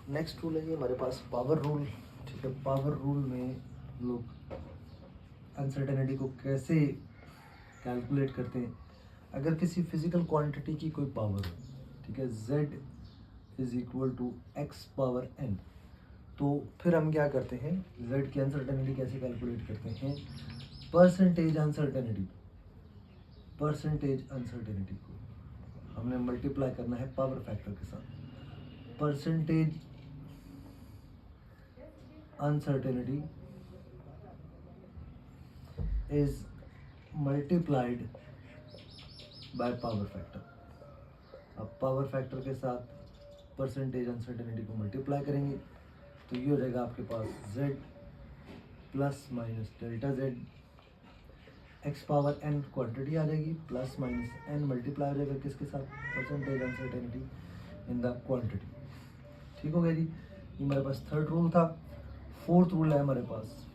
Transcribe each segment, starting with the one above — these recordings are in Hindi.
नेक्स्ट रूल है ये हमारे पास पावर रूल। ठीक है, पावर रूल में लोग अनसर्टेनिटी को कैसे कैलकुलेट करते हैं। अगर किसी फिजिकल क्वांटिटी की कोई पावर हो, ठीक है, z is equal to x power n, तो फिर हम क्या करते हैं, z की अनसर्टेनिटी कैसे कैलकुलेट करते हैं, परसेंटेज अनसर्टेनिटी को हमने मल्टीप्लाई करना है पावर फैक्टर के साथ। Percentage uncertainty is multiplied by power factor. अब पावर फैक्टर के साथ परसेंटेज अनसर्टेनिटी को मल्टीप्लाई करेंगे तो ये हो जाएगा आपके पास z plus minus delta z, x power n quantity आ जाएगी, प्लस माइनस n मल्टीप्लाई हो जाएगा किसके साथ, percentage uncertainty in the quantity. ठीक हो गया जी, ये हमारे पास थर्ड रूल था। फोर्थ रूल है हमारे पास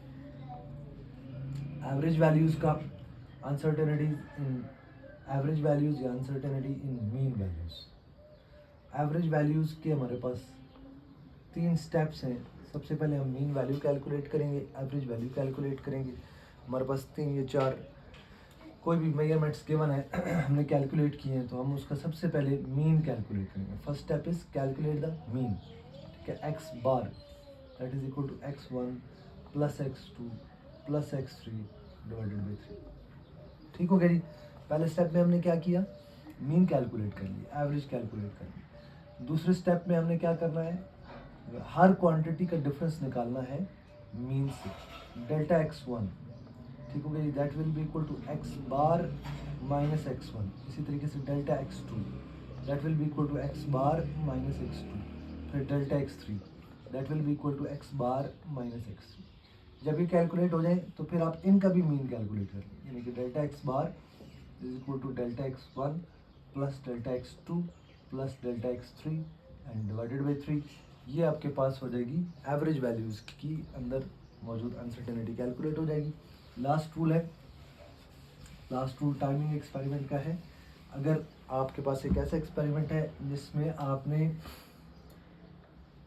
एवरेज वैल्यूज का अनसर्टेनिटी इन एवरेज वैल्यूज या uncertainty in mean values. Average values के हमारे पास 3 स्टेप्स हैं। सबसे पहले हम मीन वैल्यू कैलकुलेट करेंगे, एवरेज वैल्यू कैलकुलेट करेंगे। हमारे पास 3 या 4 कोई भी मेजरमेंट्स गिवन है हमने कैलकुलेट किए हैं, तो हम उसका सबसे पहले मीन कैलकुलेट करेंगे। First step is calculate the mean. ठीक है, x bar that is equal to x1 plus x2 plus x3 divided by 3। ठीक हो गया जी, पहले स्टेप में हमने क्या किया, मीन कैलकुलेट कर लिया, एवरेज कैलकुलेट कर लिया। दूसरे स्टेप में हमने क्या करना है, हर क्वांटिटी का डिफरेंस निकालना है मीन से, डेल्टा x1। ठीक हो गया जी, that will be equal to x bar minus x1। इसी तरीके से delta x2 that will be equal to x bar minus x2, फिर delta x3 that will be equal to x bar minus x3। जब ये कैलकुलेट हो जाए तो फिर आप इनका भी मीन कैलकुलेट कर लें, यानी कि delta x bar is equal to delta x1 plus delta x2 plus delta x3 and divided by 3। ये आपके पास हो जाएगी एवरेज वैल्यूज़ की अंदर मौजूद अनसर्टेनिटी कैलकुलेट हो जाएगी। लास्ट रूल है, लास्ट रूल टाइमिंग एक्सपेरिमेंट का है। अगर आपके पास एक ऐसा एक्सपेरिमेंट है जिसमें आपने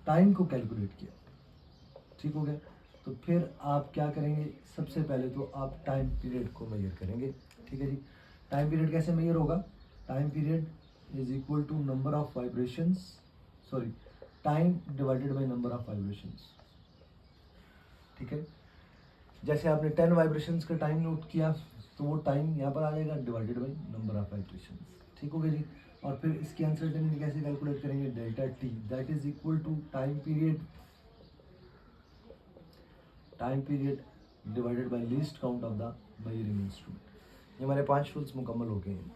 टाइम को कैलकुलेट किया, ठीक हो गया, तो फिर आप क्या करेंगे, सबसे पहले तो आप टाइम पीरियड को मेजर करेंगे। ठीक है जी, टाइम पीरियड कैसे मेजर होगा, time period is equal to number of vibrations, sorry time divided by number of vibrations. ठीक है, जैसे आपने 10 वाइब्रेशंस का टाइम नोट किया तो वो टाइम यहाँ पर आ जाएगा divided by number of vibrations. ठीक हो गया जी, और फिर इसकी अनसर्टेनिटी कैसे कैलकुलेट करेंगे, delta t that is equal to time period divided by least count of the measuring instrument. ये हमारे 5 रूल्स मुकम्मल हो गए हैं।